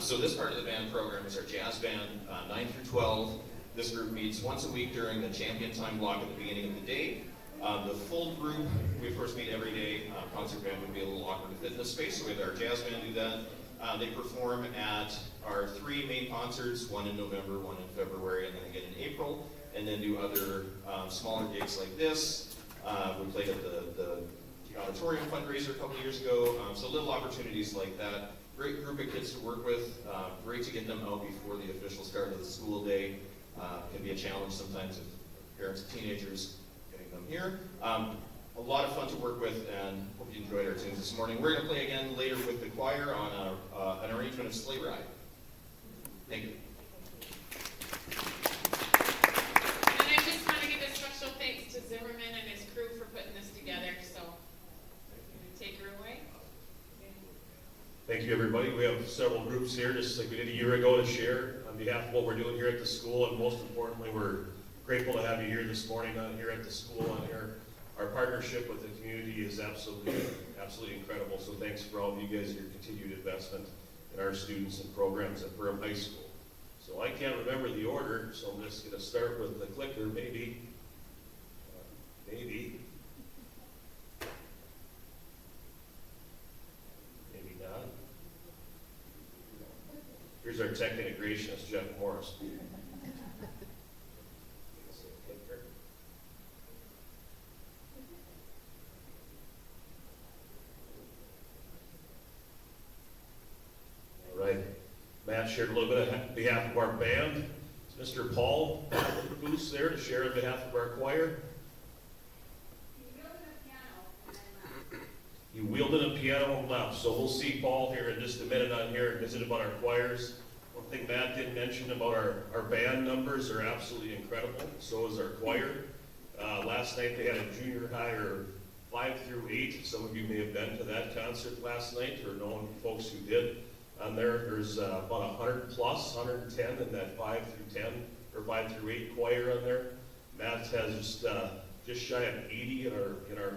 So this part of the band program is our jazz band, 9 through 12. This group meets once a week during the champion time block at the beginning of the day. The full group, we of course meet every day. Concert band would be a little awkward to fit in this space, so we have our jazz band do that. They perform at our 3 main concerts, one in November, one in February, and then again in April, and then do other smaller gigs like this. We played at the auditorium fundraiser a couple of years ago, so little opportunities like that. Great group of kids to work with, great to get them out before the official start of the school day. Can be a challenge sometimes with parents of teenagers getting them here. A lot of fun to work with, and hope you enjoyed our tunes this morning. We're going to play again later with the choir on an arrangement of Sleigh Ride. Thank you. And I just want to give a special thanks to Zimmerman and his crew for putting this together, so take her away. Thank you, everybody. We have several groups here, just like we did a year ago, to share on behalf of what we're doing here at the school, and most importantly, we're grateful to have you here this morning here at the school and here. Our partnership with the community is absolutely incredible, so thanks for all of you guys, your continued investment in our students and programs at Burnham High School. So I can't remember the order, so I'm just going to start with the clicker, maybe. Maybe not. Here's our tech integrationist, Jeff Morris. All right. Matt shared a little bit on behalf of our band. Is Mr. Paul Booth there to share on behalf of our choir? He wielded a piano and left, so we'll see Paul here in just a minute on here and visit about our choirs. One thing Matt didn't mention about our band numbers are absolutely incredible. So is our choir. Last night they had a junior high or 5 through 8. Some of you may have been to that concert last night or known folks who did. On there's about 100 plus, 110 in that 5 through 10 or 5 through 8 choir on there. Matt has just shy of 80 in our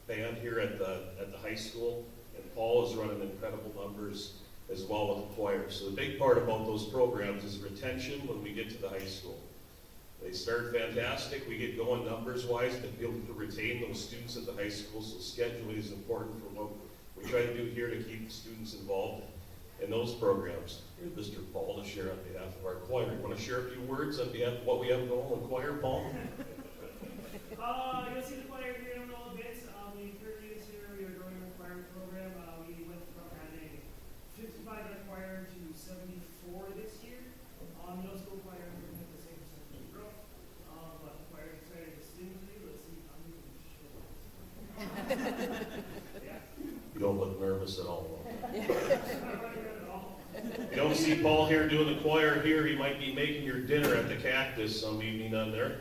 band here at the high school, and Paul is running incredible numbers as well with the choir. So the big part about those programs is retention when we get to the high school. They start fantastic, we get going numbers wise, but be able to retain those students at the high school, so scheduling is important for what we try to do here to keep the students involved in those programs. Here's Mr. Paul to share on behalf of our choir. You want to share a few words on behalf of what we have going with choir, Paul? You'll see the choir here in a little bit. We currently this year we are growing our choir program. We went from having 55 in the choir to 74 this year. Middle school choir we're going to have the same percentage of growth. But the choir is excited to sing to you. Let's see how many can show. Yeah. You don't look nervous at all. Not running around at all. You don't see Paul here doing the choir here. He might be making your dinner at the Cactus some evening on there.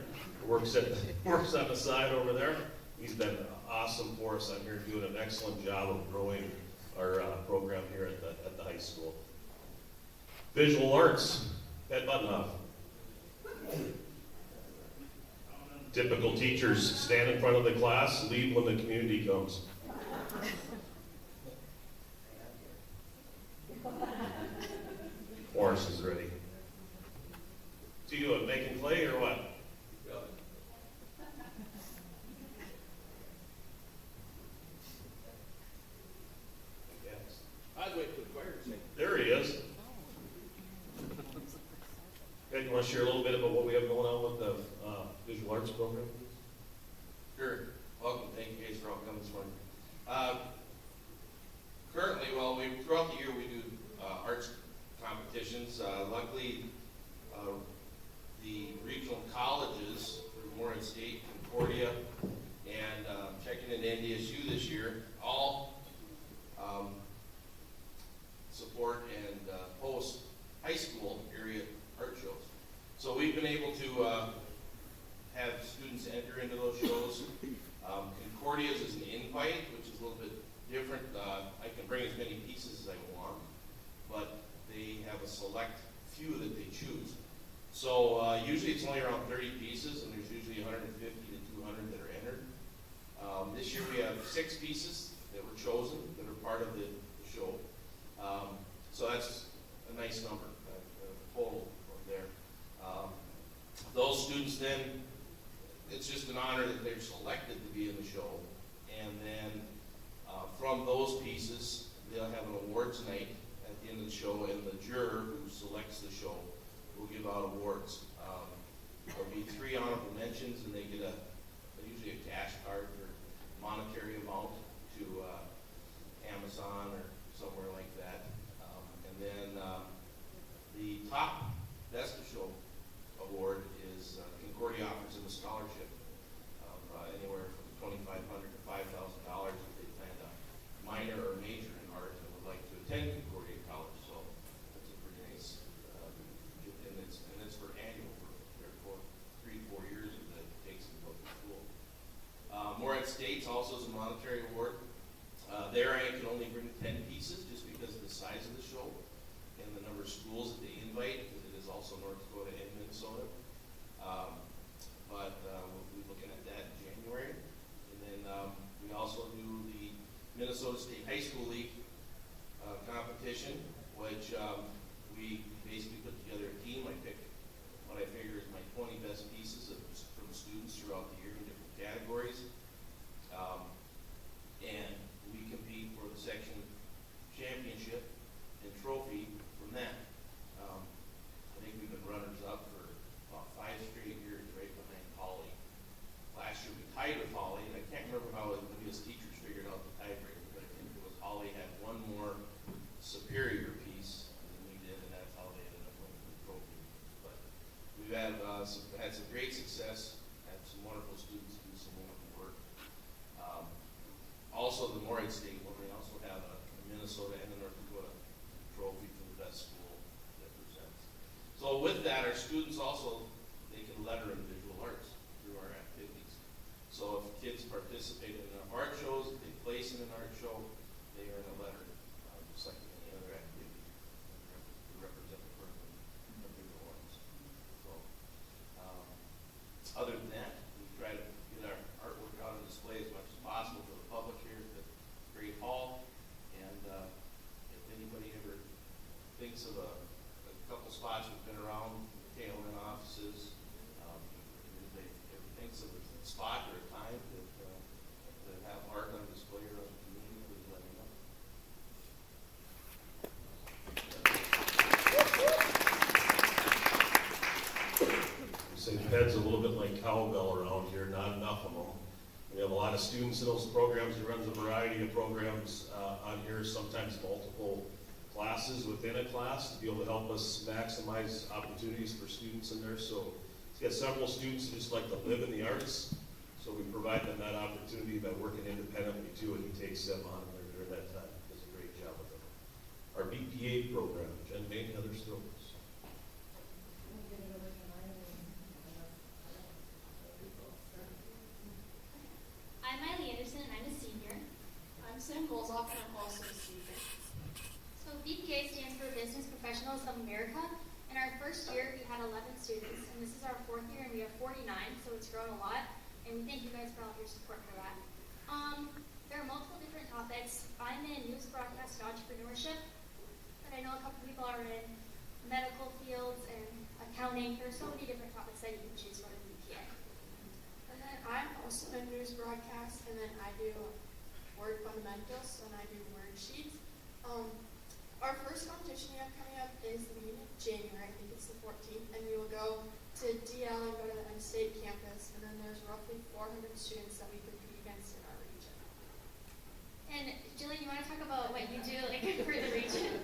Works on the side over there. He's been awesome for us on here, doing an excellent job of growing our program here at the high school. Visual arts, head button off. Typical teachers stand in front of the class, leave when the community comes. Morris is ready. So you doing, making clay or what? I'd wait for the choir to sing. There he is. Ed, you want to share a little bit about what we have going on with the visual arts program? Sure. Welcome. Thank you guys for all coming this morning. Currently, throughout the year we do arts competitions. Luckily, the regional colleges, Warren State, Concordia, and checking into NDSU this year, all support and host high school area art shows. So we've been able to have students enter into those shows. Concordia's is an invite, which is a little bit different. I can bring as many pieces as I want, but they have a select few that they choose. So usually it's only around 30 pieces, and there's usually 150 to 200 that are entered. This year we have 6 pieces that were chosen that are part of the show. So that's a nice number, total from there. Those students then, it's just an honor that they're selected to be in the show. And then from those pieces, they'll have an awards night at the end of the show, and the juror who selects the show will give out awards. There'll be 3 honorable mentions, and they get usually a cash card for monetary amount to Amazon or somewhere like that. And then the top best of show award is Concordia offers them a scholarship of anywhere from $2,500 to $5,000 if they plan to minor or major in art and would like to attend Concordia College. So that's a pretty nice, and it's for annual for 3 to 4 years that it takes them to go to school. Morehead State's also is a monetary award. There I can only bring 10 pieces just because of the size of the show and the number of schools that they invite, because it is also North Dakota and Minnesota. But we'll be looking at that in January. And then we also do the Minnesota State High School League competition, which we basically put together a team. I pick what I figure is my 20 best pieces from students throughout the year in different categories. And we compete for the section championship and trophy from that. I think we've been runners-up for about 5 straight years, right behind Holly. Last year we tied with Holly, and I can't remember how any of his teachers figured out the tiebreaker, but I think it was Holly had one more superior piece than we did, and that's how they ended up winning the trophy. But we've had some great success, had some wonderful students do some wonderful work. Also, the Morehead State one, they also have a Minnesota and a North Dakota trophy for the best school that presents. So with that, our students also, they can letter in visual arts through our activities. So if kids participate in our art shows, if they place in an art show, they earn a letter, just like any other activity to represent the person of visual arts. So other than that, we try to get our artwork out on display as much as possible for the public here at the Great Hall. And if anybody ever thinks of a couple spots we've been around, tail end offices, if anybody ever thinks of a spot or a time to have art on display or on the community, please let me know. Say Ped's a little bit like cowbell around here, not enough of them. We have a lot of students in those programs. He runs a variety of programs on here, sometimes multiple classes within a class to be able to help us maximize opportunities for students in there. So he's got several students who just like to live in the arts. So we provide them that opportunity by working independently too, and he takes them on during that time. Does a great job with them. Our BPA program, Jen Bain, Heather Strokes. I'm Miley Anderson, and I'm a senior. I'm Sam Golzoff, and I'm also a senior. So BPA stands for Business Professionals of America. In our first year, we had 11 students, and this is our 4th year, and we have 49, so it's grown a lot, and we thank you guys for all of your support for that. There are multiple different topics. I'm in news broadcast and entrepreneurship, but I know a couple people are in medical fields and accounting. There's so many different topics that you can choose from in BPA. And then I'm also in news broadcast, and then I do word fundamentals, and I do word sheets. Our first competition we have coming up is the beginning of January. I think it's the 14th, and we will go to DL and go to the N State campus, and then there's roughly 400 students that we compete against in our region. And Jillian, you want to talk about what you do for the region?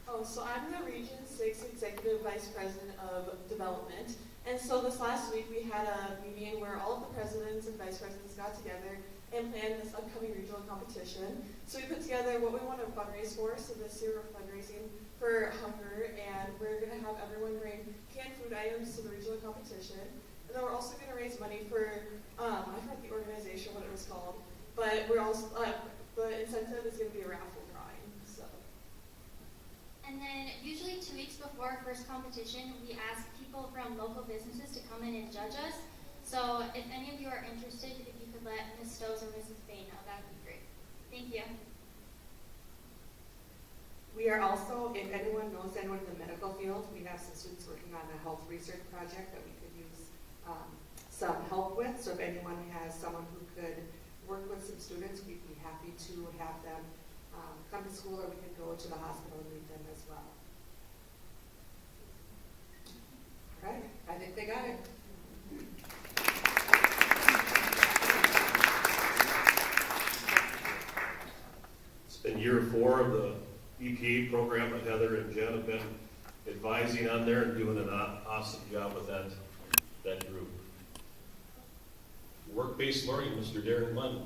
Oh, so I'm the Region 6 Executive Vice President of Development. And so this last week we had a meeting where all of the presidents and vice presidents got together and planned this upcoming regional competition. So we put together what we want to fundraise for. So this year we're fundraising for hunger, and we're going to have everyone bring canned food items to the regional competition. And then we're also going to raise money for, I forgot the organization, what it was called, but we're also, the incentive is going to be a raffle drawing. So. And then usually 2 weeks before our first competition, we ask people from local businesses to come in and judge us. So if any of you are interested, if you could let Ms. Stows or Mrs. Bain know, that would be great. Thank you. We are also, if anyone knows anyone in the medical field, we have some students working on a health research project that we could use some help with. So if anyone has someone who could work with some students, we'd be happy to have them come to school, or we could go to the hospital and meet them as well. All right, I think they got it. It's been year 4 of the EPA program that Heather and Jen have been advising on there and doing an awesome job with that group. Work-based learning, Mr. Darren Lynn.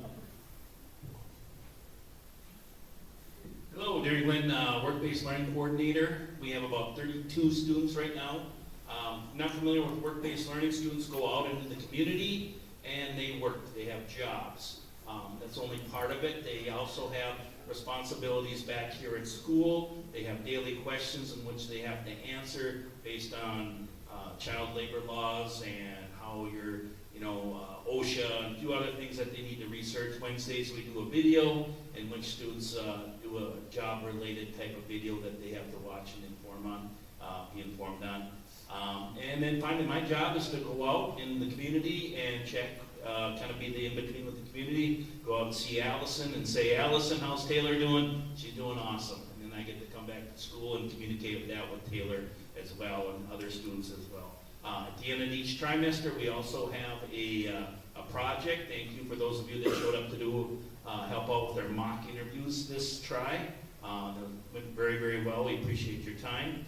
Hello, Derry Lynn, Work-Based Learning Coordinator. We have about 32 students right now. Not familiar with work-based learning, students go out into the community and they work, they have jobs. That's only part of it. They also have responsibilities back here at school. They have daily questions in which they have to answer based on child labor laws and how your, OSHA and a few other things that they need to research. Wednesdays we do a video in which students do a job-related type of video that they have to watch and be informed on. And then finally, my job is to go out in the community and check, kind of be the in-between with the community, go out and see Allison and say, Allison, how's Taylor doing? She's doing awesome. And then I get to come back to school and communicate that with Taylor as well and other students as well. At the end of each trimester, we also have a project. Thank you for those of you that showed up to do help out with our mock interviews this try. That went very, very well. We appreciate your time.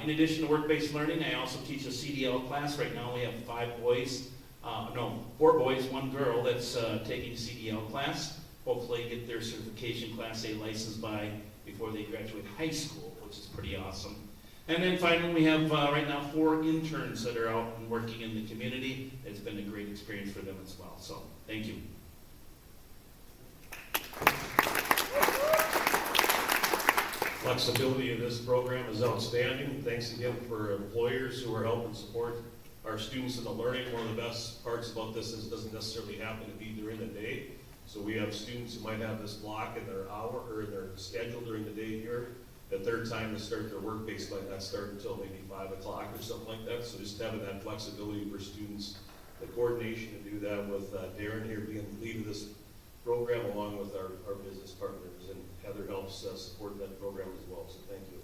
In addition to work-based learning, I also teach a CDL class. Right now we have 4 boys, 1 girl that's taking a CDL class. Hopefully get their certification Class A license before they graduate high school, which is pretty awesome. And then finally, we have right now 4 interns that are out and working in the community. It's been a great experience for them as well. So, thank you. Flexibility of this program is outstanding. Thanks again for employers who are helping support our students in the learning. One of the best parts about this is it doesn't necessarily happen to be during the day. So we have students who might have this block in their hour or in their schedule during the day here. At their time to start their work-based might not start until maybe 5 o'clock or something like that. So just having that flexibility for students, the coordination to do that with Darren here being the lead of this program along with our business partners, and Heather helps support that program as well, so thank you.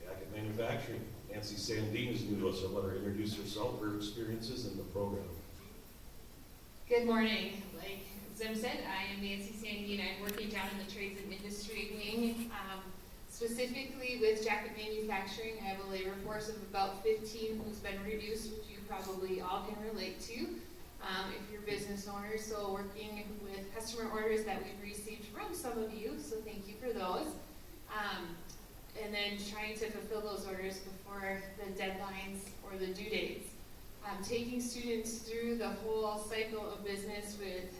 Jacket Manufacturing, Nancy Sandine is new to us. I'll let her introduce herself, her experiences in the program. Good morning. Like Zim said, I am Nancy Sandine. I'm working down in the Trades and Industry wing, specifically with Jacket Manufacturing. I have a labor force of about 15 who's been reduced, which you probably all can relate to. If you're business owners, so working with customer orders that we've received from some of you, so thank you for those. And then trying to fulfill those orders before the deadlines or the due dates. Taking students through the whole cycle of business with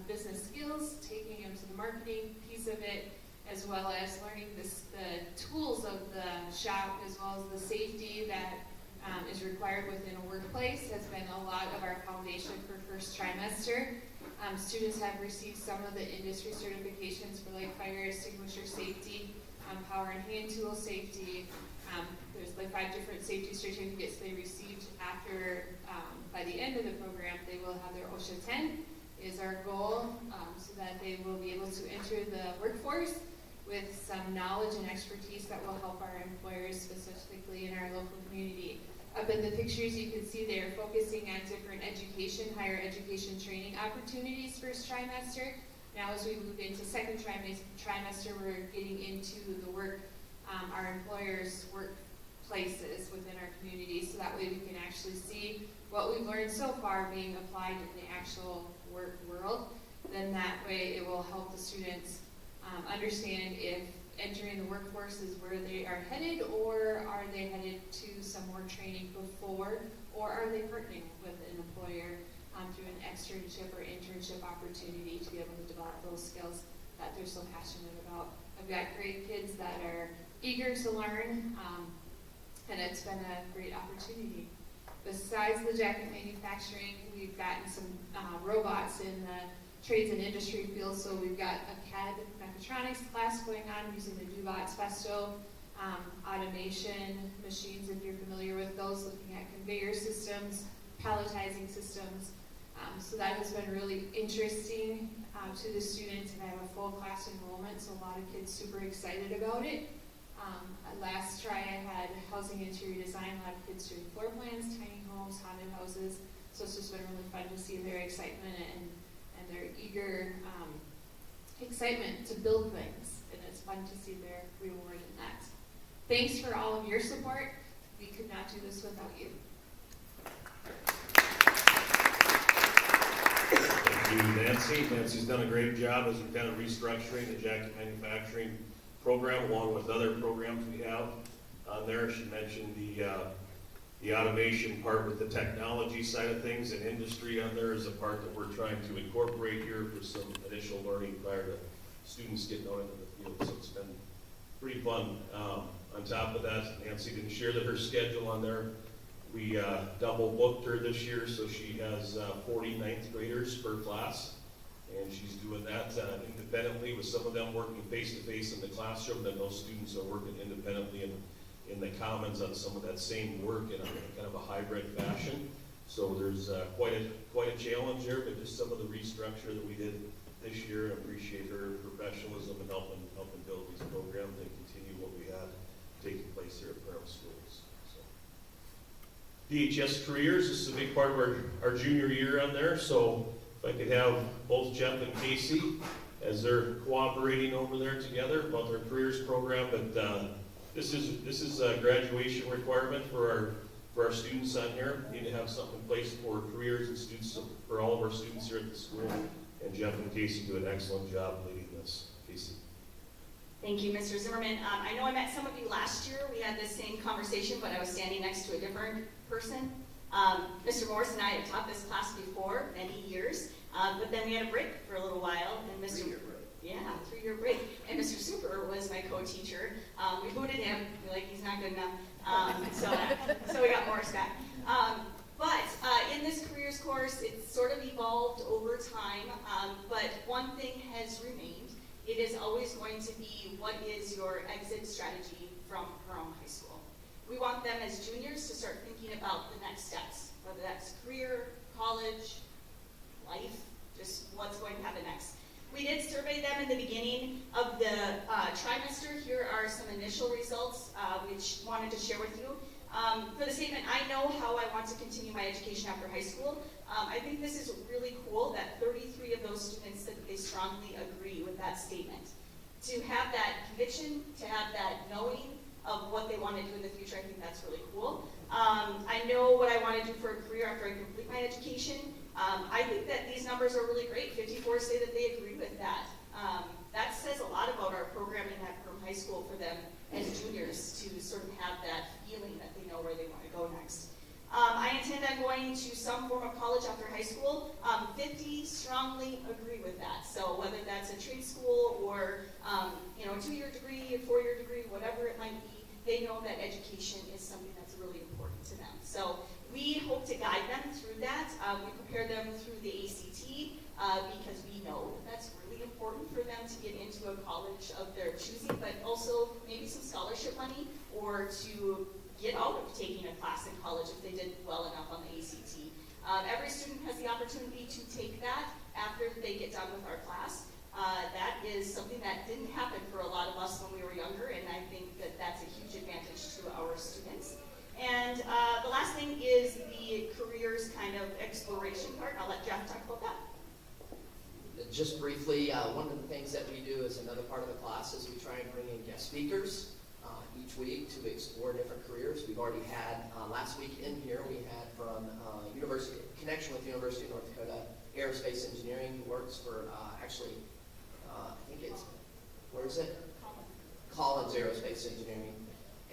business skills, taking them to the marketing piece of it, as well as learning the tools of the shop, as well as the safety that is required within a workplace has been a lot of our foundation for first trimester. Students have received some of the industry certifications for like fire extinguisher safety, power and hand tool safety. There's like 5 different safety certificates they received after, by the end of the program, they will have their OSHA 10 is our goal, so that they will be able to enter the workforce with some knowledge and expertise that will help our employers, specifically in our local community. Up in the pictures, you can see they're focusing on different education, higher education training opportunities first trimester. Now as we move into second trimester, we're getting into the work, our employers' workplaces within our community, so that way we can actually see what we've learned so far being applied in the actual work world. Then that way it will help the students understand if entering the workforce is where they are headed, or are they headed to some more training before, or are they partnering with an employer through an externship or internship opportunity to be able to develop those skills that they're so passionate about. I've got great kids that are eager to learn, and it's been a great opportunity. Besides the jacket manufacturing, we've gotten some robots in the trades and industry field. So we've got a CAD mechatronics class going on using the Dubox Festo, automation machines, if you're familiar with those, looking at conveyor systems, palletizing systems. So that has been really interesting to the students, and I have a full class enrollment, so a lot of kids super excited about it. Last try I had housing interior design, a lot of kids doing floor plans, tiny homes, haunted houses, so it's just been really fun to see their excitement and their eager excitement to build things, and it's fun to see their reward in that. Thanks for all of your support. We could not do this without you. Thank you, Nancy. Nancy's done a great job as we're kind of restructuring the jacket manufacturing program along with other programs we have on there. She mentioned the automation part with the technology side of things, and industry on there is a part that we're trying to incorporate here for some initial learning prior to students getting out into the field. So it's been pretty fun. On top of that, Nancy didn't share her schedule on there. We double booked her this year, so she has 40 ninth graders per class, and she's doing that independently, with some of them working face-to-face in the classroom, then those students are working independently in the commons on some of that same work in a kind of a hybrid fashion. So there's quite a challenge there, but just some of the restructure that we did this year, and appreciate her professionalism and helping build these programs and continue what we had taking place here at Prairie Schools. DHS Careers, this is a big part of our junior year on there, so if I could have both Jeff and Casey, as they're cooperating over there together about their careers program, but this is a graduation requirement for our students on here. We need to have something in place for careers and students, for all of our students here at the school, and Jeff and Casey do an excellent job leading this. Casey. Thank you, Mr. Zimmerman. I know I met some of you last year. We had this same conversation, but I was standing next to a different person. Mr. Morris and I had taught this class before, many years, but then we had a break for a little while, and Mr. 3-year break. And Mr. Super was my co-teacher. We booted him, like he's not good enough, so we got Morris back. But in this careers course, it's sort of evolved over time, but one thing has remained. It is always going to be, what is your exit strategy from Pahrump High School? We want them as juniors to start thinking about the next steps, whether that's career, college, life, just what's going to happen next. We did survey them in the beginning of the trimester. Here are some initial results, which wanted to share with you. For the statement, I know how I want to continue my education after high school. I think this is really cool that 33 of those students said that they strongly agree with that statement. To have that conviction, to have that knowing of what they want to do in the future, I think that's really cool. I know what I want to do for a career after I complete my education. I think that these numbers are really great. 54 say that they agree with that. That says a lot about our programming at Pahrump High School for them as juniors to sort of have that feeling that they know where they want to go next. I intend on going to some form of college after high school. 50 strongly agree with that. So whether that's a trade school or a 2-year degree, a 4-year degree, whatever it might be, they know that education is something that's really important to them. So we hope to guide them through that. We prepare them through the ACT because we know that's really important for them to get into a college of their choosing, but also maybe some scholarship money or to get out of taking a class in college if they did well enough on the ACT. Every student has the opportunity to take that after they get done with our class. That is something that didn't happen for a lot of us when we were younger, and I think that that's a huge advantage to our students. And the last thing is the careers kind of exploration part. I'll let Jeff talk about that. Just briefly, one of the things that we do as another part of the class is we try and bring in guest speakers each week to explore different careers. We've already had, last week in here, we had from connection with University of North Dakota Aerospace Engineering, who works for I think it's, where is it? Collins Aerospace Engineering.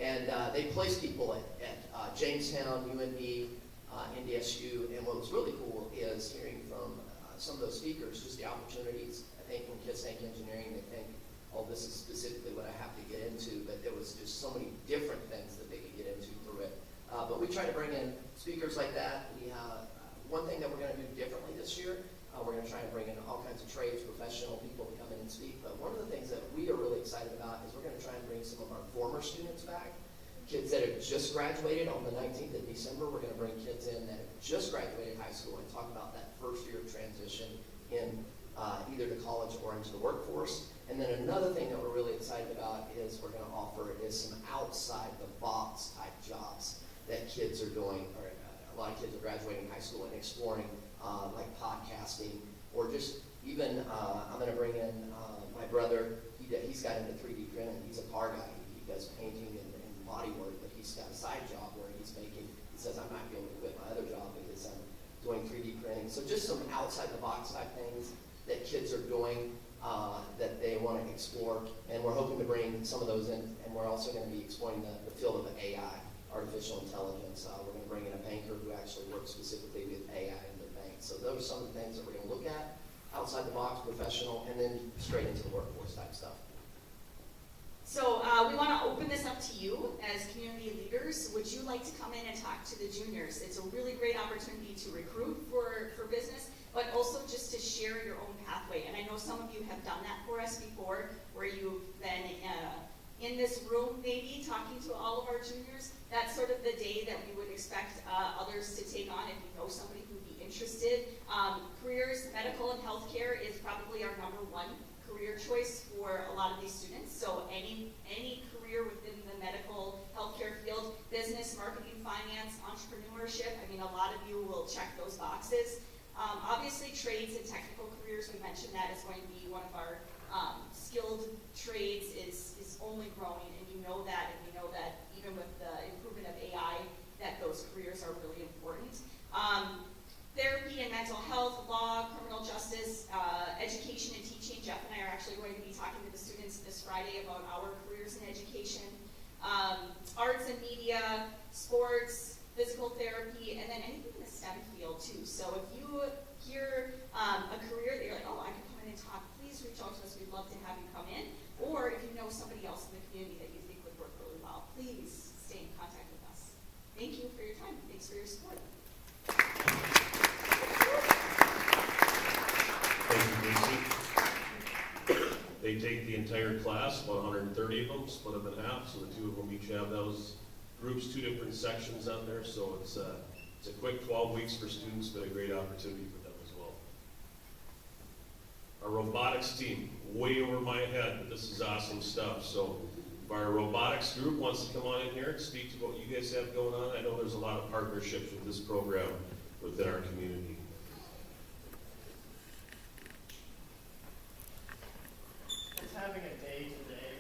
And they place people at Jamestown, UND, NDSU, and what was really cool is hearing from some of those speakers, just the opportunities. I think when kids think engineering, they think, oh, this is specifically what I have to get into, but there was just so many different things that they could get into through it. But we try to bring in speakers like that. We one thing that we're going to do differently this year, we're going to try and bring in all kinds kinds of trades, professional people to come in and speak. But one of the things that we are really excited about is we're going to try and bring some of our former students back. Kids that have just graduated on the 19th of December, we're going to bring kids in that have just graduated high school and talk about that first year of transition in either to college or into the workforce. And then another thing that we're really excited about is we're going to offer is some outside the box type jobs that kids are doing, or a lot of kids are graduating high school and exploring like podcasting, or just even, I'm going to bring in my brother. He's got into 3D printing. He's a car guy. He does painting and body work, but he's got a side job where he's making, he says, I might be able to quit my other job because I'm doing 3D printing. So just some outside the box type things that kids are doing that they want to explore. And we're hoping to bring some of those in. And we're also going to be exploring the field of AI, artificial intelligence. We're going to bring in a banker who actually works specifically with AI in their bank. So those are some of the things that we're going to look at, outside the box, professional, and then straight into the workforce type stuff. So we want to open this up to you as community leaders. Would you like to come in and talk to the juniors? It's a really great opportunity to recruit for business, but also just to share your own pathway. And I know some of you have done that for us before, where you've been in this room maybe talking to all of our juniors. That's sort of the day that we would expect others to take on if you know somebody who would be interested. Careers, medical and healthcare is probably our number one career choice for a lot of these students. So any career within the medical healthcare field, business, marketing, finance, entrepreneurship, I mean, a lot of you will check those boxes. Obviously, trades and technical careers, we mentioned that is going to be one of our skilled trades is only growing, and you know that, and we know that even with the improvement of AI, that those careers are really important. Therapy and mental health, law, criminal justice, education and teaching. Jeff and I are actually going to be talking to the students this Friday about our careers in education. Arts and media, sports, physical therapy, and then anything in the STEM field too. So if you hear a career that you're like, oh, I can come in and talk, please reach out to us. We'd love to have you come in. Or if you know somebody else in the community that you think would work really well, please stay in contact with us. Thank you for your time. Thanks for your support. Thank you, Casey. They take the entire class, about 130 of them, split them in half, so the two of them each have those groups, 2 different sections on there, so it's a quick 12 weeks for students, but a great opportunity for them as well. Our robotics team, way over my head, but this is awesome stuff. So if our robotics group wants to come on in here and speak to what you guys have going on, I know there's a lot of partnerships with this program within our community. It's having a day today.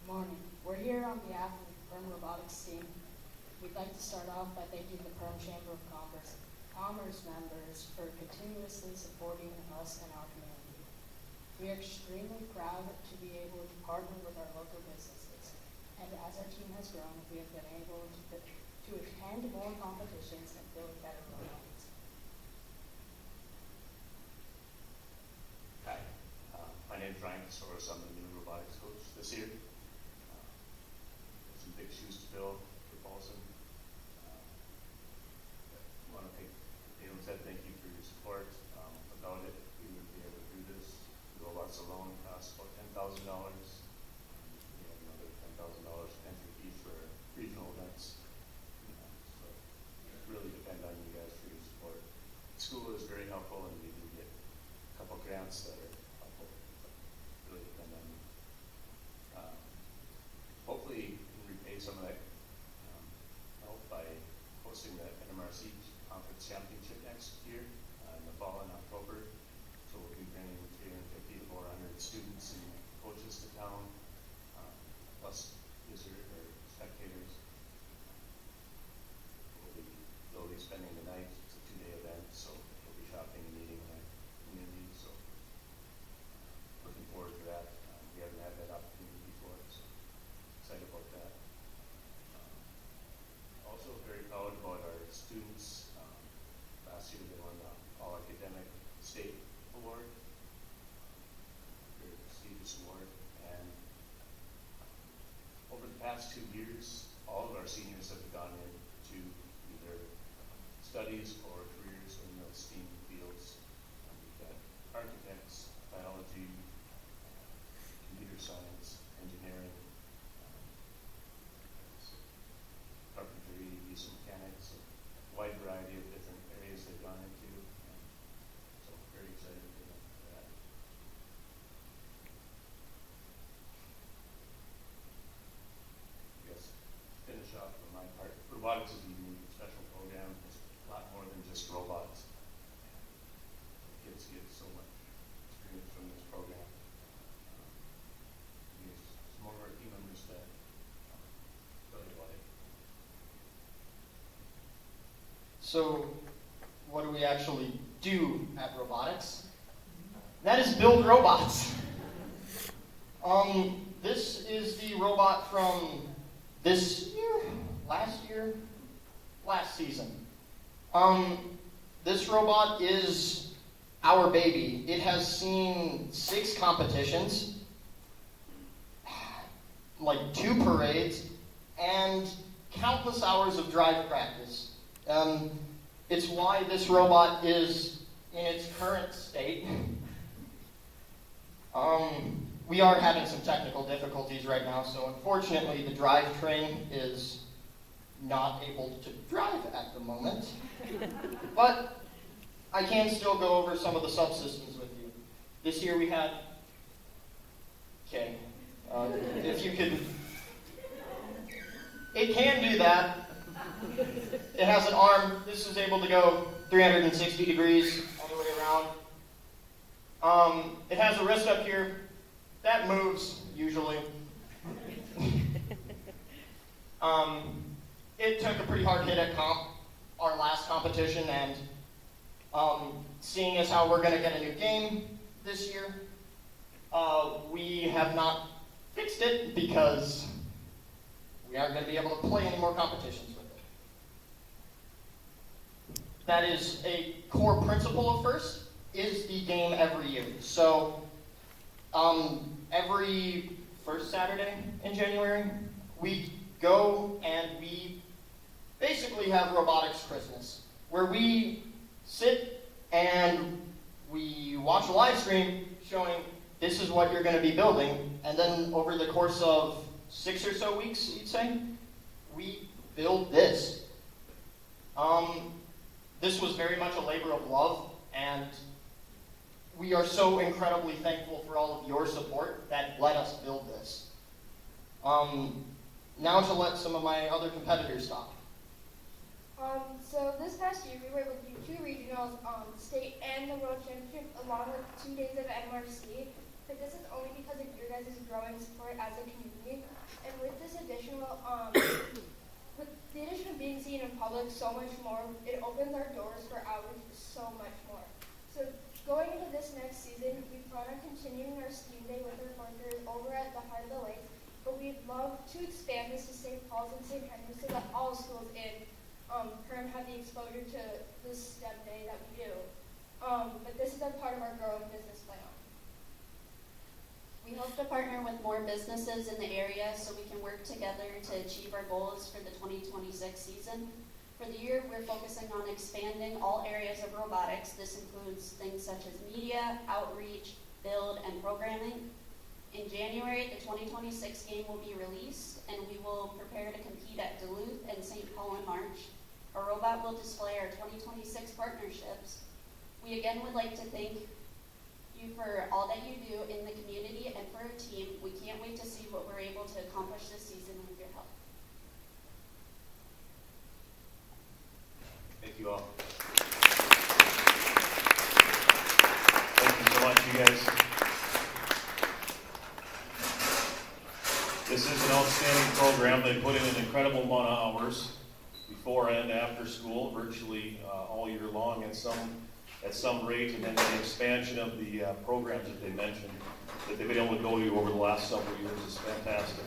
Morning. We're here on behalf of the Perm Robotics team. We'd like to start off by thanking the Perm Chamber of Commerce members for continuously supporting us and our community. We are extremely proud to be able to partner with our local businesses, and as our team has grown, we have been able to attend more competitions and build better robots. Hi, my name is Ryan Casoros. I'm the new robotics coach this year. Some big shoes to fill for Paulson. I want to thank Dalen said thank you for your support. Without it, we wouldn't be able to do this. Robots alone cost about $10,000. We have another $10,000 entry fee for regional events. So it really depends on you guys for your support. The school is very helpful, and we do get a couple grants that are helpful. Really depend on you. Hopefully, you can repay some of that studies or careers in the STEAM fields. We've got architects, biology, computer science, engineering, carpentry, diesel mechanics, a wide variety of different areas they've gone into. So very excited for that. I guess finish off on my part. Robotics is a unique and special program. It's a lot more than just robots. Kids get so much experience from this program. Some more of our team members that really like it. So, what do we actually do at robotics? That is build robots. This is the robot from this year, last season. This robot is our baby. It has seen 6 competitions, like 2 parades, and countless hours of drive practice. It's why this robot is in its current state. We are having some technical difficulties right now, so unfortunately the drivetrain is not able to drive at the moment. But I can still go over some of the subsystems with you. This year we had... Okay. If you could... It can do that. It has an arm. This is able to go 360 degrees all the way around. It has a wrist up here. That moves, usually. It took a pretty hard hit at our last competition, and seeing as how we're going to get a new game this year, we have not fixed it because we aren't going to be able to play any more competitions with it. That is a core principle of FIRST, is the game every year. So every first Saturday in January, we go and we basically have Robotics Christmas, where we sit and we watch a live stream showing this is what you're going to be building, and then over the course of 6 or so weeks, you'd say, we build this. This was very much a labor of love, and we are so incredibly thankful for all of your support that let us build this. Now to let some of my other competitors talk. So this past year we were able to do 2 regionals, state and the world championship, along with 2 days of MRC. But this is only because of your guys' growing support as a community. And with this additional, with the addition of being seen in public so much more, it opens our doors for outreach so much more. So going into this next season, we plan on continuing our STEAM Day with our partners over at the Heart of the Lake. But we'd love to expand this to St. Paul's and St. Henry's so that all schools in Kern have the exposure to this STEM day that we do. But this is a part of our growing business plan. We hope to partner with more businesses in the area so we can work together to achieve our goals for the 2026 season. For the year, we're focusing on expanding all areas of robotics. This includes things such as media, outreach, build, and programming. In January, the 2026 game will be released, and we will prepare to compete at Duluth and St. Paul in March. Our robot will display our 2026 partnerships. We again would like to thank you for all that you do in the community and for our team. We can't wait to see what we're able to accomplish this season with your help. Thank you all. Thank you so much, you guys. This is an outstanding program. They put in an incredible amount of hours before and after school, virtually all year long at some rate, and then the expansion of the programs that they mentioned that they've been able to go to over the last several years is fantastic.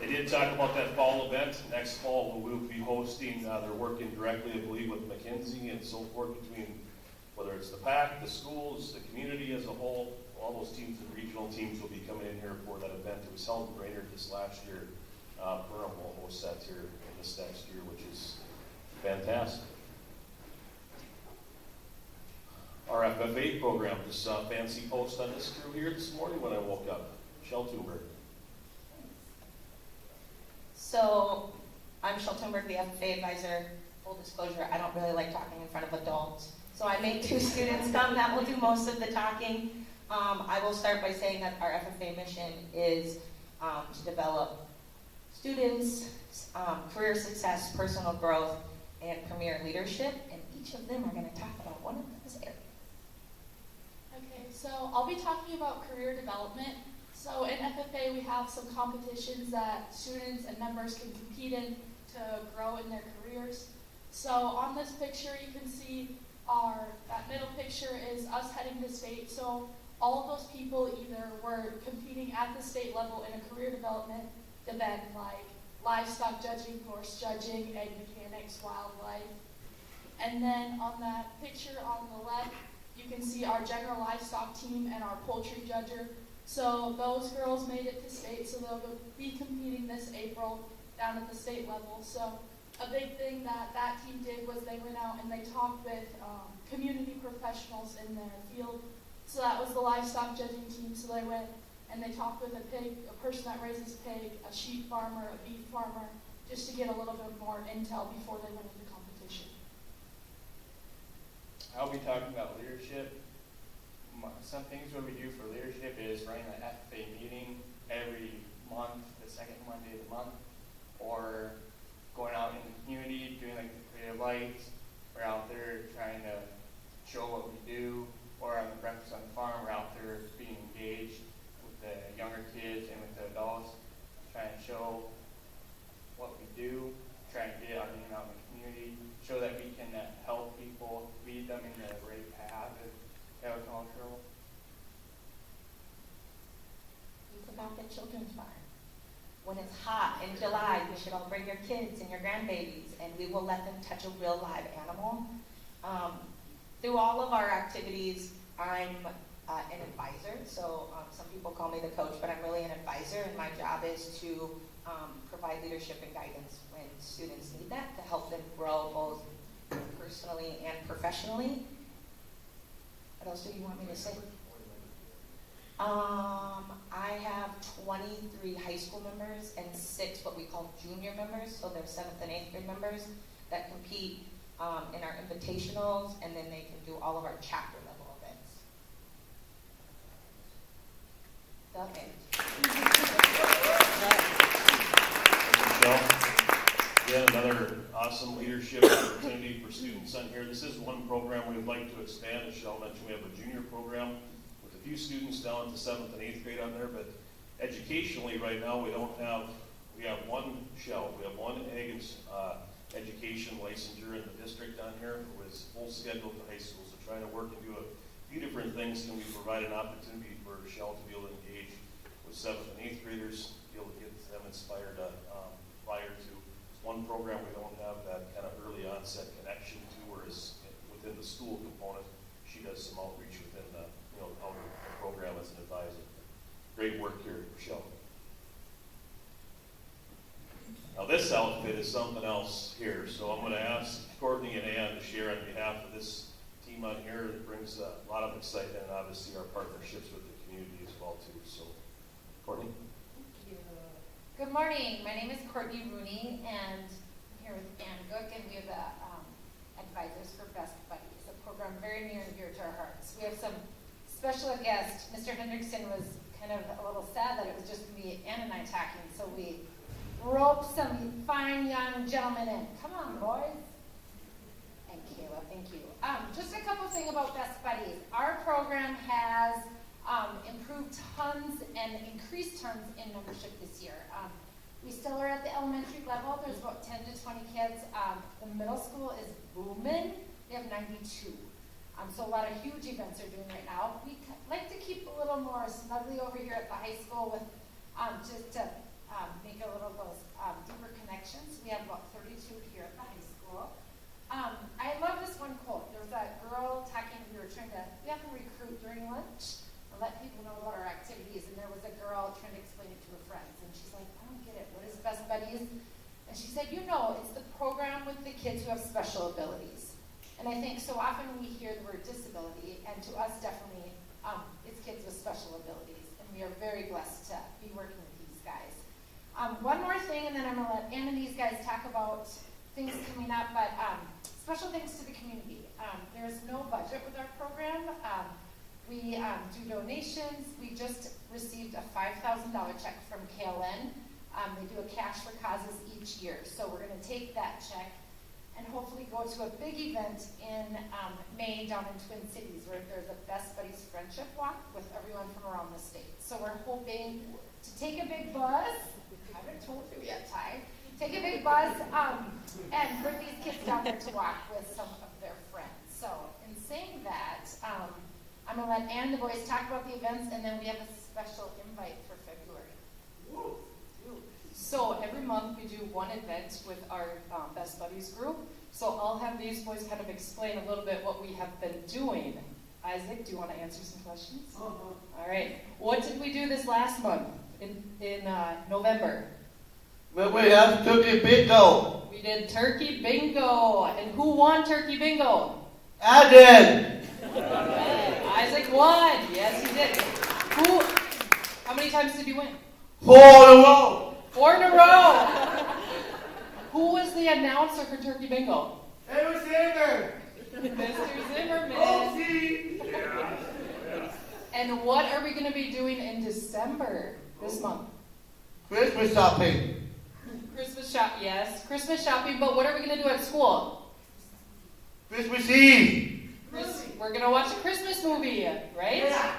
They did talk about that fall event. Next fall, we will be hosting, they're working directly, I believe, with McKinsey and so forth between whether it's the PAC, the schools, the community as a whole. All those teams and regional teams will be coming in here for that event. It was held in Brainerd this last year. Perham will host that here in this next year, which is fantastic. FFA program. Just saw a fancy post on this crew here this morning when I woke up. Shel Thunberg. So, I'm Shel Thunberg, the FFA advisor. Full disclosure, I don't really like talking in front of adults. So I make 2 students come that will do most of the talking. I will start by saying that our FFA mission is to develop students, career success, personal growth, and premier leadership. And each of them are going to talk about one of those areas. Okay, so I'll be talking about career development. So in FFA, we have some competitions that students and members can compete in to grow in their careers. So on this picture, you can see that middle picture is us heading to state. So all of those people either were competing at the state level in a career development event like livestock judging, horse judging, egg mechanics, wildlife. And then on that picture on the left, you can see our general livestock team and our poultry judger. So those girls made it to state, so they'll be competing this April down at the state level. So a big thing that team did was they went out and they talked with community professionals in their field. So that was the livestock judging team. So they went and they talked with a person that raises pig, a sheep farmer, a beef farmer, just to get a little bit more intel before they went into competition. I'll be talking about leadership. Some things what we do for leadership is running an FFA meeting every month, the second Monday of the month, or going out in the community, doing like the creative lights. We're out there trying to show what we do, or on the breakfast on the farm, we're out there being engaged with the younger kids and with the adults, trying to show what we do, trying to get our name out in the community, show that we can help people, lead them in the right path of agricultural. Think about the children's barn. When it's hot in July, you should all bring your kids and your grandbabies, and we will let them touch a real live animal. Through all of our activities, I'm an advisor, so some people call me the coach, but I'm really an advisor, and my job is to provide leadership and guidance when students need that to help them grow both personally and professionally. What else do you want me to say? I have 23 high school members and 6 what we call junior members, so they're 7th and 8th grade members that compete in our invitationals, and then they can do all of our chapter level events. Michelle, again, another awesome leadership opportunity for students on here. This is one program we would like to expand. As Michelle mentioned, we have a junior program with a few students down at the 7th and 8th grade on there, but educationally right now we have one Shell, we have one ag and education licensure in the district on here who is full schedule to high school, so trying to work and do a few different things. Can we provide an opportunity for Shell to be able to engage with 7th and 8th graders, be able to get them inspired prior to one program we don't have that kind of early onset connection to, whereas within the school component, she does some outreach within the program as an advisor. Great work here, Michelle. Now this outfit is something else here, so I'm going to ask Courtney and Ann to share on behalf of this team on here. It brings a lot of excitement and obviously our partnerships with the community as well too. So, Courtney. Thank you. Good morning. My name is Courtney Rooney, and I'm here with Ann Gook, and we are the advisors for Best Buddies, a program very near and dear to our hearts. We have some special guests. Mr. Hendrickson was kind of a little sad that it was just me, Ann and I talking, so we roped some fine young gentlemen in. Come on, boys. And Kayla, thank you. Just a couple things about Best Buddies. Our program has improved tons and increased tons in membership this year. We still are at the elementary level. There's about 10 to 20 kids. The middle school is booming. We have 92. So a lot of huge events are doing right now. We like to keep a little more snugly over here at the high school with just to make a little of those deeper connections. We have about 32 here at the high school. I love this one quote. There was that girl talking, we have to recruit during lunch and let people know about our activities, and there was a girl trying to explain it to her friends, and she's like, I don't get it, what is Best Buddies? And she said, it's the program with the kids who have special abilities. And I think so often we hear the word disability, and to us definitely, it's kids with special abilities, and we are very blessed to be working with these guys. One more thing, and then I'm gonna let Ann and these guys talk about things coming up, but special thanks to the community. There's no budget with our program. We do donations. We just received a $5,000 check from KLN. They do a Cash for Causes each year, so we're gonna take that check and hopefully go to a big event in May down in Twin Cities where there's a Best Buddies Friendship Walk with everyone from around the state. So we're hoping to take a big bus. I haven't told you yet, Ty. Take a big bus and bring these kids down there to walk with some of their friends. So in saying that, I'm going to let Ann and the boys talk about the events, and then we have a special invite for February. Woo. So every month we do one event with our Best Buddies group. So I'll have these boys kind of explain a little bit what we have been doing. Isaac, do you want to answer some questions? All right. What did we do this last month in November? Well, we have turkey bingo. We did turkey bingo. And who won turkey bingo? I did. Isaac won. Yes, he did. How many times did you win? 4 in a row. 4 in a row. Who was the announcer for Turkey Bingo? It was Zimmer. Mr. Zimmerman. Oh, see? Yeah. And what are we going to be doing in December this month? Christmas shopping. Yes, Christmas shopping, but what are we going to do at school? Christmas Eve. We're going to watch a Christmas movie, right? Yeah.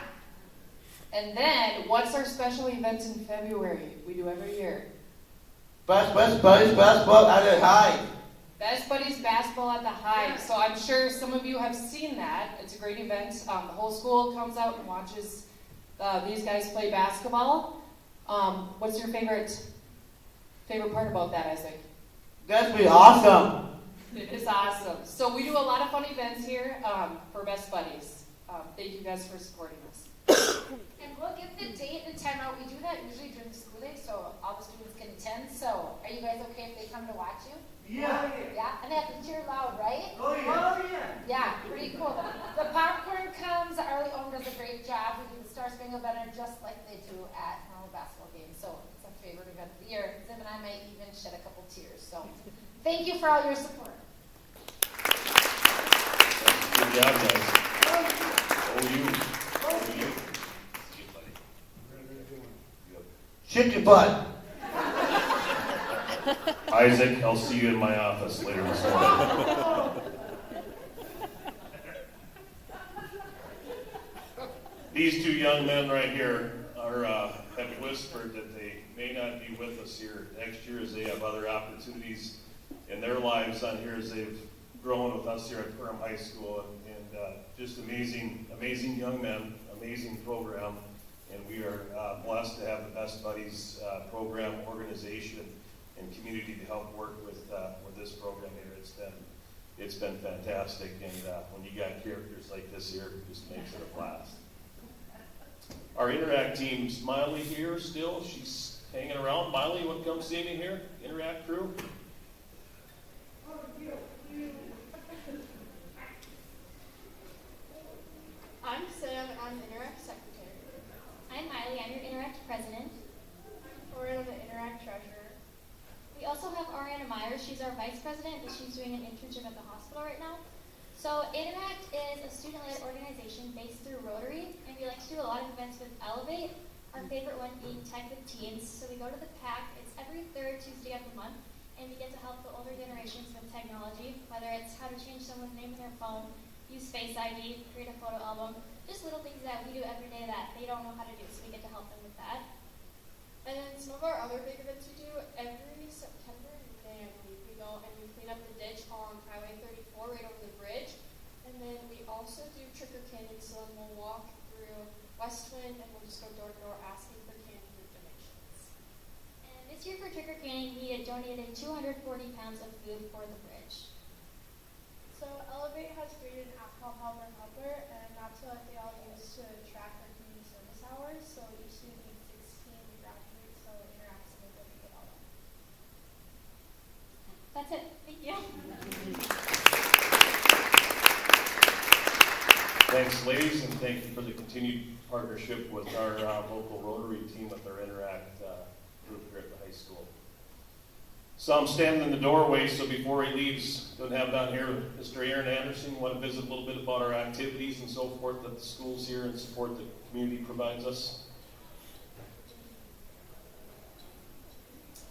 And then, what's our special event in February? We do every year. Best Buddies basketball at the Hive. Best Buddies basketball at the Hive. So I'm sure some of you have seen that. It's a great event. The whole school comes out and watches these guys play basketball. What's your favorite part about that, Isaac? That's be awesome. It is awesome. So we do a lot of fun events here for Best Buddies. Thank you guys for supporting us. And we'll give the date and time out. We do that usually during the school day, so all the students can attend. So are you guys okay if they come to watch you? Yeah. Yeah, and they have to cheer loud, right? Oh, yeah. Yeah, pretty cool. The popcorn comes. Arlie Ohm does a great job. We do the Star Spangled Banner just like they do at normal basketball games. So it's our favorite event of the year. Zim and I might even shed a couple tears. So thank you for all your support. Good job, guys. You. Shit your butt. Isaac, I'll see you in my office later this morning. These 2 young men right here have whispered that they may not be with us here next year as they have other opportunities in their lives on here as they've grown with us here at Perham High School. And just amazing young men, amazing program. And we are blessed to have the Best Buddies program, organization, and community to help work with this program here. It's been fantastic, and when you got characters like this here, it just makes it a blast. Our Interact team's Miley here still. She's hanging around. Miley, you want to come see me here? Interact crew. I'm Sam, I'm the Interact Secretary. I'm Miley, I'm your Interact President. Oriana, the Interact Treasurer. We also have Ariana Myers. She's our Vice President, and she's doing an internship at the hospital right now. So Interact is a student-led organization based through Rotary, and we like to do a lot of events with Elevate, our favorite one being Tech with Teens. So we go to the PAC, it's every 3rd Tuesday of the month, and we get to help the older generations with technology, whether it's how to change someone's name in their phone, use Face ID, create a photo album, just little things that we do every day that they don't know how to do, so we get to help them with that. And then some of our other big events we do, every September in May, I believe, we go and we clean up the ditch on Highway 34 right over the bridge. And then we also do trick-or-candy, so then we'll walk through West Twin and we'll just go door to door asking for candy for donations. And this year for trick-or-treating, we had donated 240 pounds of food for the bridge. So Elevate has created an app called Helper Helper, and that's what they all use to track their community service hours. So each student needs 16 graduates, so it interacts with them to get all that. That's it. Thank you. Thanks, ladies, and thank you for the continued partnership with our local Rotary team with our Interact group here at the high school. So I'm standing in the doorway, so before he leaves, don't have down here Mr. Aaron Anderson. Want to visit a little bit about our activities and so forth that the school's here and support the community provides us.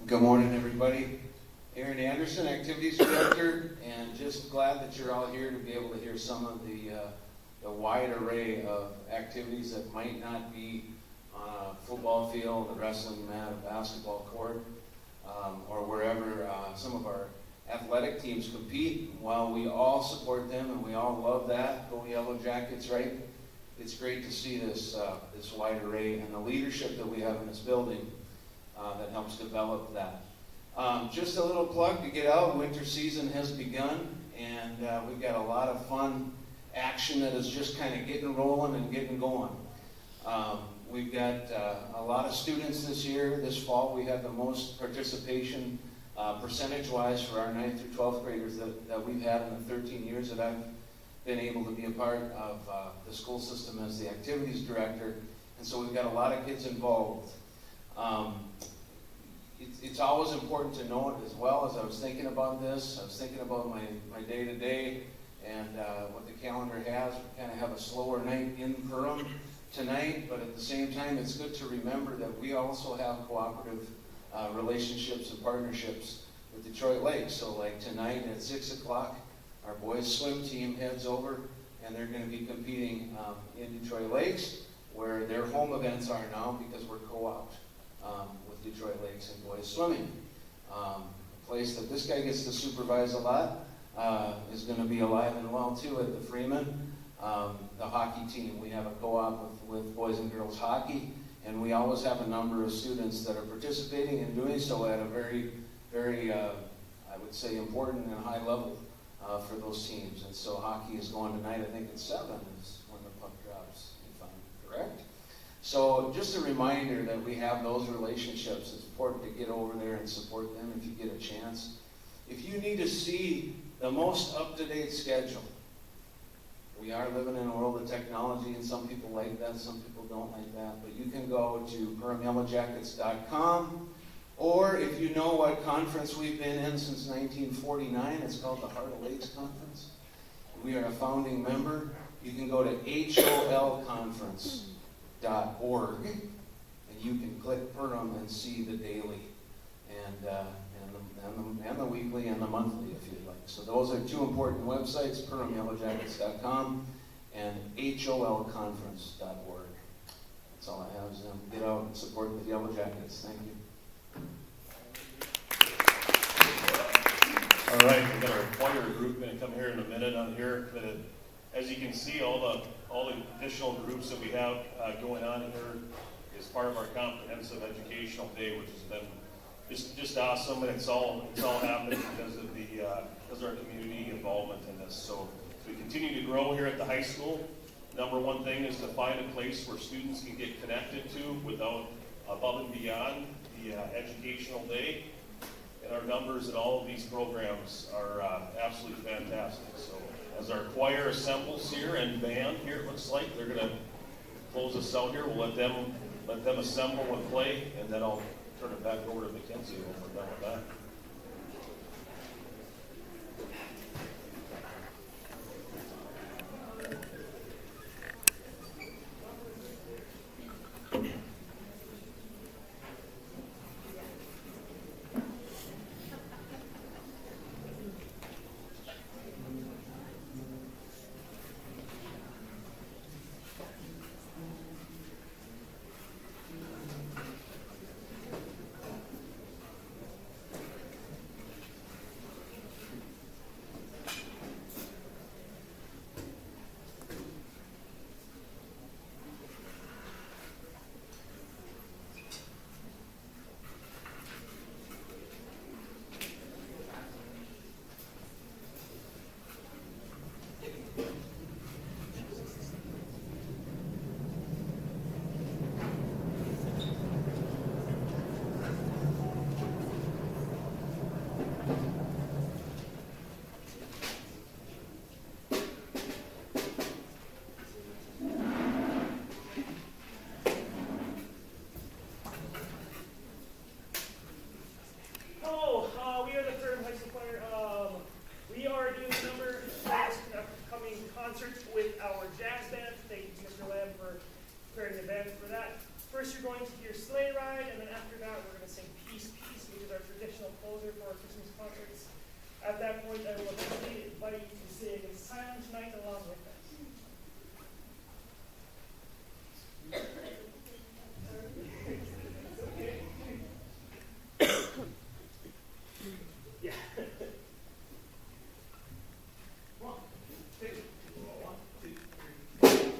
Good morning, everybody. Aaron Anderson, Activities Director, and just glad that you're all here to be able to hear some of the wide array of activities that might not be on a football field, a wrestling mat, a basketball court, or wherever some of our athletic teams compete. While we all support them and we all love that, go Yellow Jackets, right? It's great to see this wide array and the leadership that we have in this building that helps develop that. Just a little plug to get out. Winter season has begun, and we've got a lot of fun action that is just kind of getting rolling and getting going. We've got a lot of students this year. This fall, we have the most participation percentage-wise for our 9th through 12th graders that we've had in the 13 years that I've been able to be a part of the school system as the activities director. And so we've got a lot of kids involved. It's always important to know it as well. As I was thinking about this, I was thinking about my day-to-day and what the calendar has. We kind of have a slower night in Perham tonight, but at the same time, it's good to remember that we also have cooperative relationships and partnerships with Detroit Lakes. So like tonight at 6 o'clock, our boys swim team heads over, and they're going to be competing in Detroit Lakes, where their home events are now because we're co-op with Detroit Lakes and boys swimming. A place that this guy gets to supervise a lot is going to be alive and well too at the Freeman. The hockey team, we have a co-op with boys and girls hockey, and we always have a number of students that are participating and doing so at a very, very, I would say, important and high level for those teams. And so hockey is going tonight, I think it's 7 is when the puck drops, if I'm correct. So just a reminder that we have those relationships. It's important to get over there and support them if you get a chance. If you need to see the most up-to-date schedule, we are living in a world of technology, and some people like that, some people don't like that, but you can go to PerhamYellowJackets.com, or if you know what conference we've been in since 1949, it's called the Heart of Lakes Conference. We are a founding member. You can go to holconference.org, and you can click Perham and see the daily, and the weekly, and the monthly, if you'd like. So those are 2 important websites, PerhamYellowJackets.com and holconference.org. That's all I have, is get out and support the Yellow Jackets. Thank you. All right, we've got our choir group going to come here in a minute on here. As you can see, all the additional groups that we have going on here is part of our comprehensive educational day, which has been just awesome, and it's all happened because of our community involvement in this. So we continue to grow here at the high school. Number one thing is to find a place where students can get connected to without above and beyond the educational day. And our numbers in all of these programs are absolutely fantastic. So as our choir assembles here and band here, it looks like they're going to close us out here. We'll let them assemble and play, and then I'll turn it back over to Mackenzie when we're done with that. that point, I will officially invite you to sing Silent Night along with us. Yeah. One, two, one, two, three.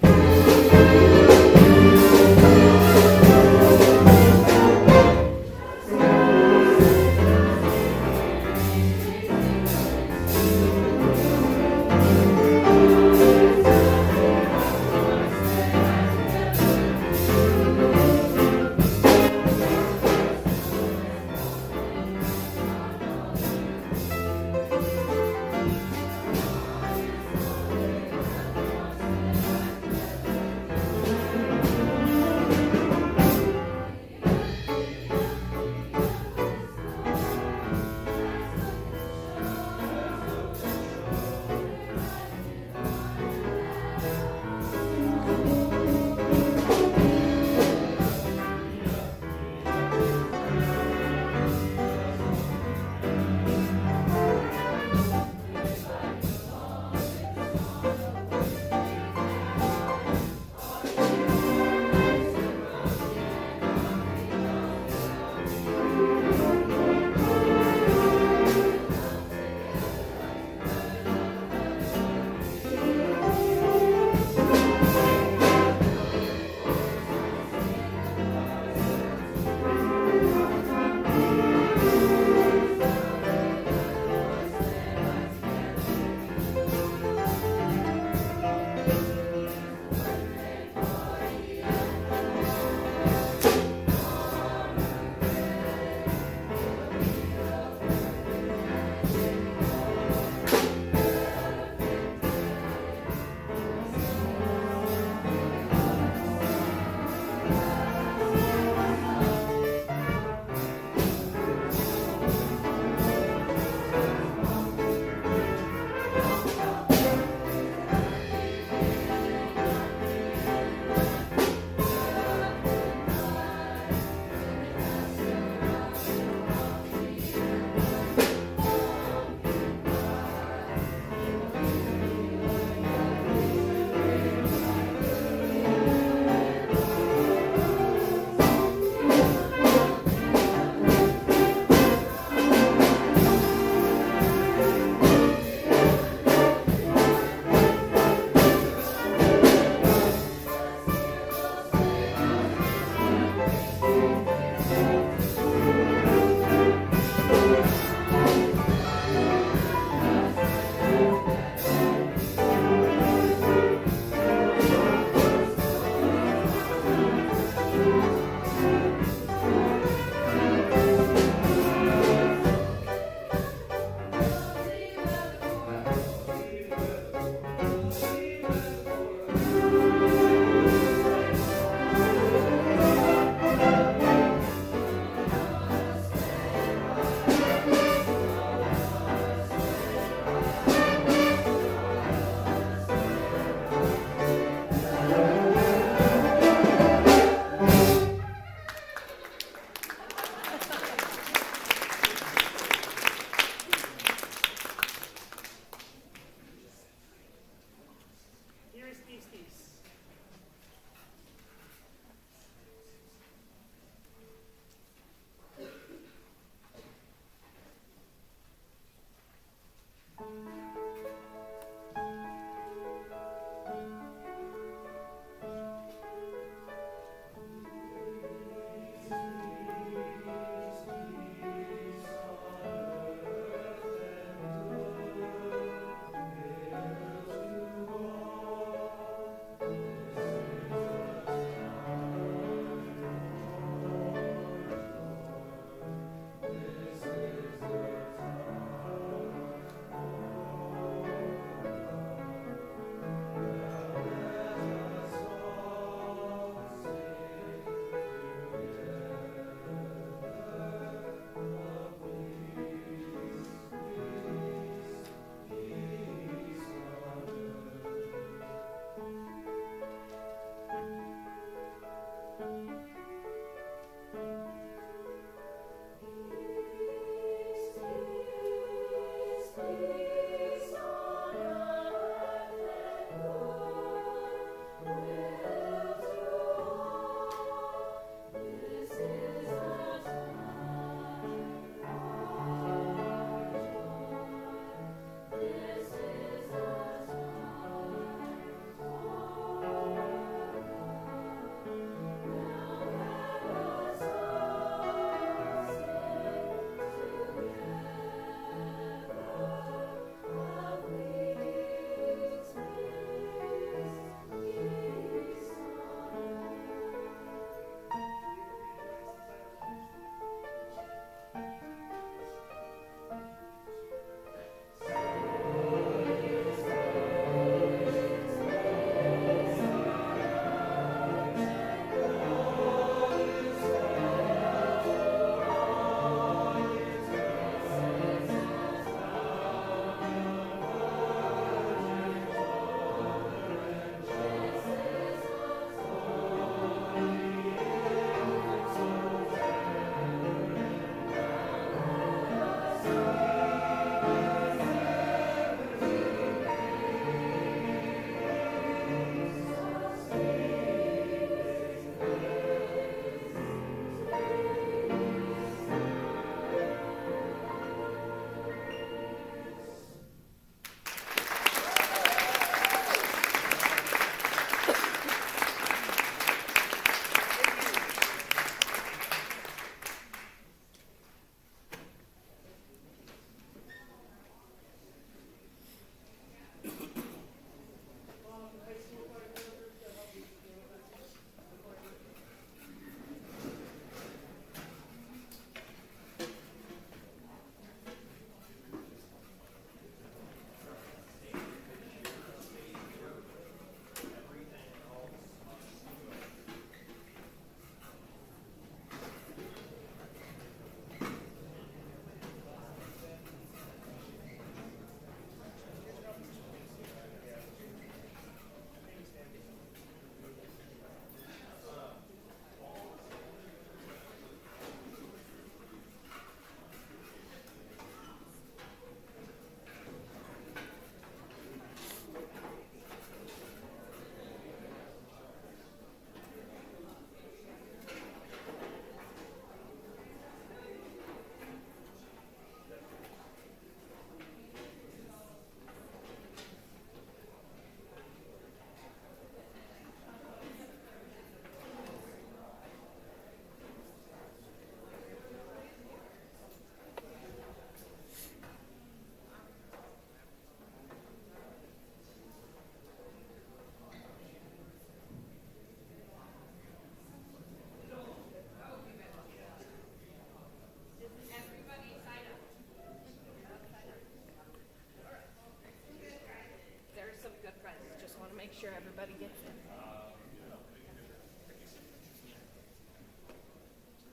sure everybody gets in.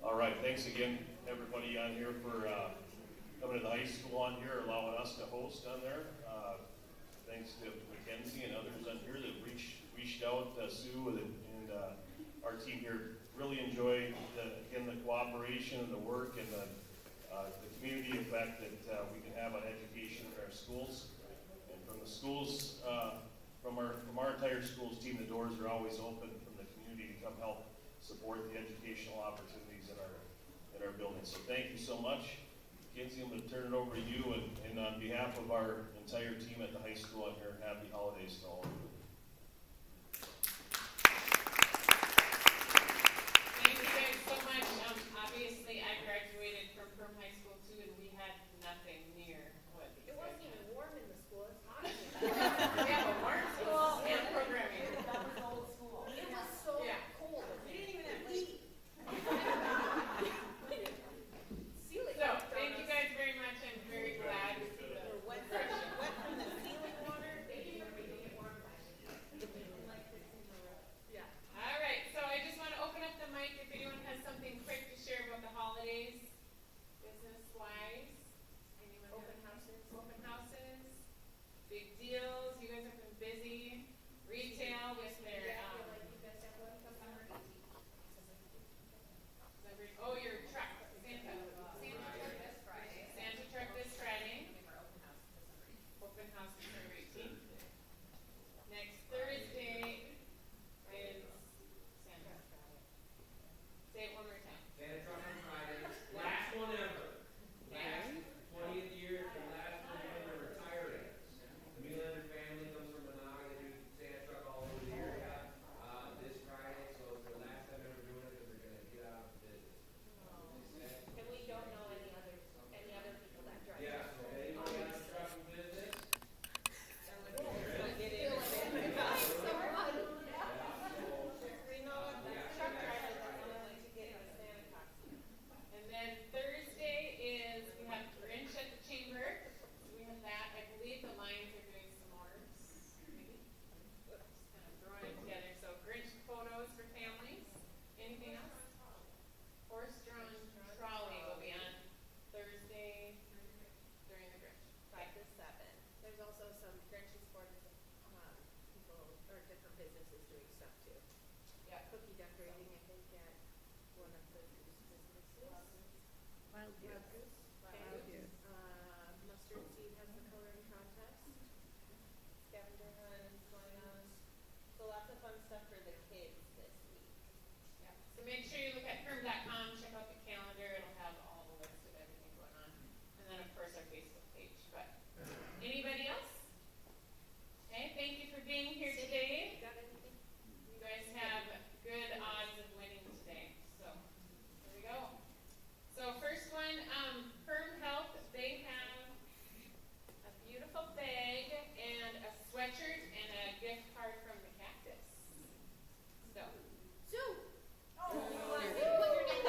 All right, thanks again, everybody on here for coming to the high school on here, allowing us to host on there. Thanks to Mackenzie and others on here that reached out, Sue and our team here. Really enjoy the cooperation and the work and the community effect that we can have on education in our schools. And from the schools, from our entire schools team, the doors are always open from the community to come help support the educational opportunities in our buildings. So thank you so much. Kinsey, I'm going to turn it over to you, and on behalf of our entire team at the high school out here, happy holidays to all of you. Thank you guys so much. Obviously, I graduated from Perm High School too, and we had nothing near what these It guys wasn't even had. warm in the school, it's hot. We have a warm school and programming. That was old school. It was so Yeah. cold. We didn't even have heat. So, thank you guys very much. I'm very glad to see the Wet from the ceiling water. Yeah. All right, so I just want to open up the mic if anyone has something quick to share about the holidays, business-wise. Anyone Open have houses. open houses, big deals? You guys have been busy. Retail with their oh, your truck, Santa truck this Friday. Open house December 18th. Next Thursday is Santa. Say it one more time. Santa truck on Friday, last one ever. Last 20th year, the last one ever retiring. Camila and her family comes from Monaga, they do Santa truck all over the area, this Friday, so it's the last time ever doing it, because they're gonna get out of business. And we don't know any other people that drive. Yeah, so anybody got a truck in business? We know the truck driver that's willing to get in the Santa costume. And then Thursday is, we have Grinch at the chamber. We have that. I believe the Lions are doing s'mores, maybe. Just kind of throwing it together. So Grinch photos for families. Anything else? Horse-drawn trolley will be on Thursday during the Grinch. 5 to 7. There's also some Grinch sports, people or different businesses doing stuff too. Yeah. Cookie decorating, I think, at one of the businesses. Wild Goose. Wild Goose. Mustard Seed has the coloring contest. Scavenger hunt is going on. So lots of fun stuff for the kids this week. Yeah. So make sure you look at perm.com, check out the calendar. It'll have all the list of everything going on. And then, of course, our Facebook page. But anybody else? Okay, thank you for being here today. Got anything? You guys have good odds of winning today. So, here we go. So, first one, Perm Health, they have a beautiful bag and a sweatshirt and a gift card from the Cactus. So, Sue! Oh, you want to put your name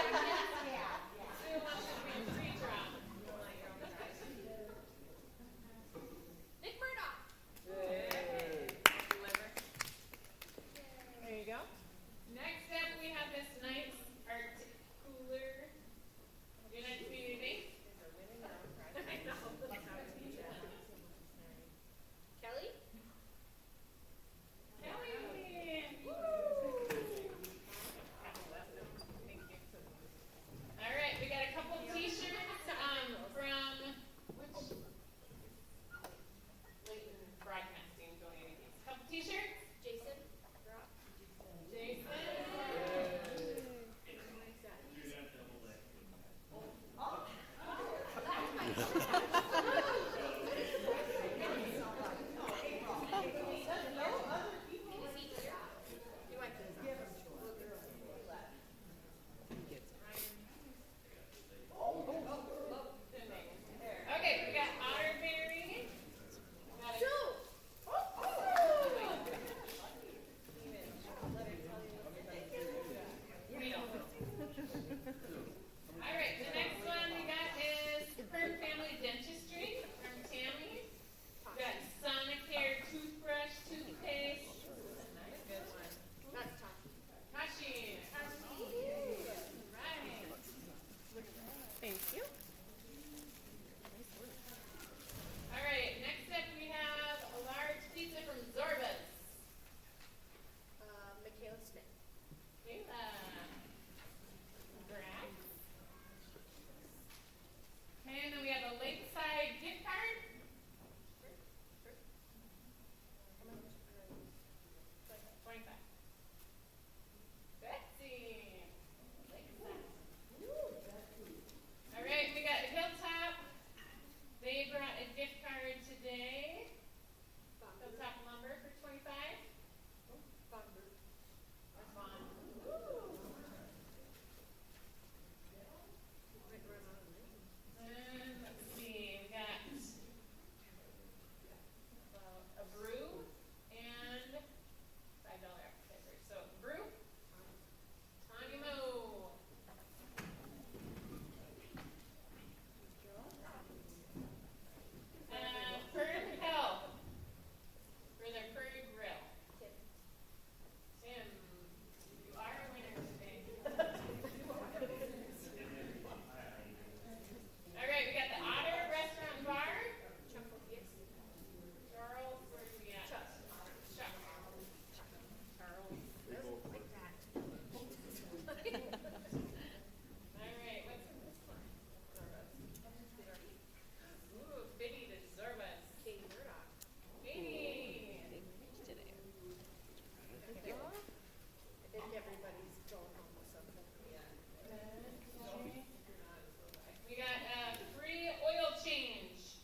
today. Hilltop Lumber for 25. That's fun. And let's see, we got a brew and $5 appetizer. So brew, Tanya Mo. Fern Hill for the Prairie Grill. Tim, you are a winner today. All right, we got the Otter Restaurant and Bar. Charles, where do we at? Chuck. Charles. All right, what's in this one? Ooh, Biddy to Zorbas. Katie Murdoch. Katie. Today. I think everybody's going home with something. Yeah. We got free oil change.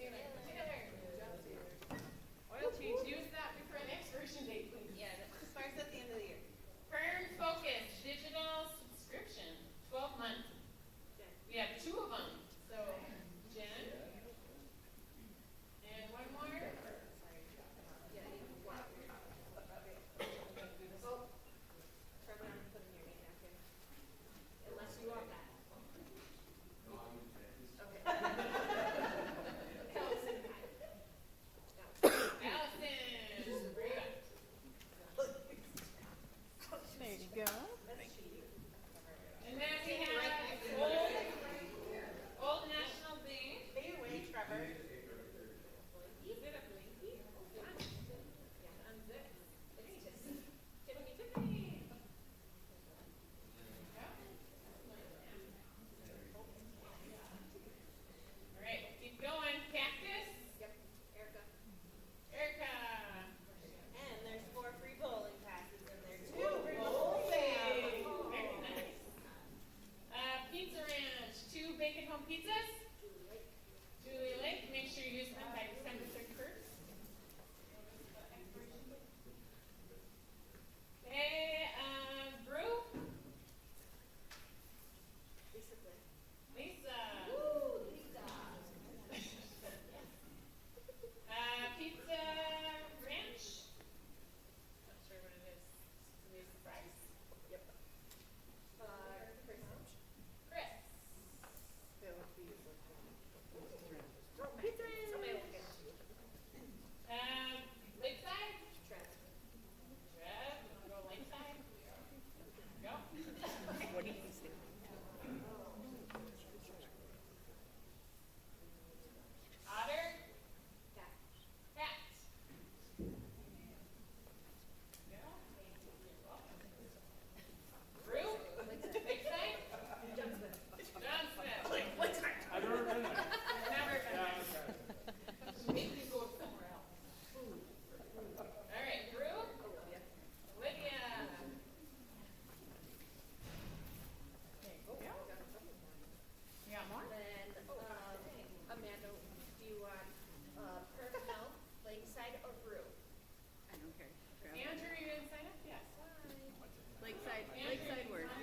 Taylor. Oil change. Use that before the expiration date, please. Yeah, that expires at the end of the year. Firm Focus digital subscription, 12 months. We have 2 of them. So, Jen. And one more. Yeah, you can go out. Oh, Trevor, I'm putting your name back in. Unless you want that. Okay. Allison. Allison. Bring it up. There you go. And then we have Old National Bank. Stay away, Trevor. Is it a blinky? Yeah, unzip. Tiffany. All right, keep going. Cactus. Yep, Erica. Erica. And there's 4 free bowling passes in there too. Ooh, For the bowling. whole family. Very nice. Pizza Ranch, 2 bacon home pizzas. Julie Lake, make sure you use them by December 31st. Okay, brew. Lisa Flynn. Lisa. Woo, Lisa. Pizza Ranch. Not sure what it is. It's a surprise. Yep. Chris. Chris. Somebody will get you. Lakeside. Trev. Trev, you wanna go Lakeside? Go. What do you think? Otter. Cat. Cat. Brew. Lakeside. John Smith. John Smith. I've never been there. Never been Yeah, there. okay. Maybe you go somewhere else. All right, Brew. Olivia. Lydia. You got more? Then, Amanda, do you want, Perk Health, Lakeside, or Brew? I don't care. Andrew, you didn't sign up? Yes. Lakeside, Andrew, Lakeside you works.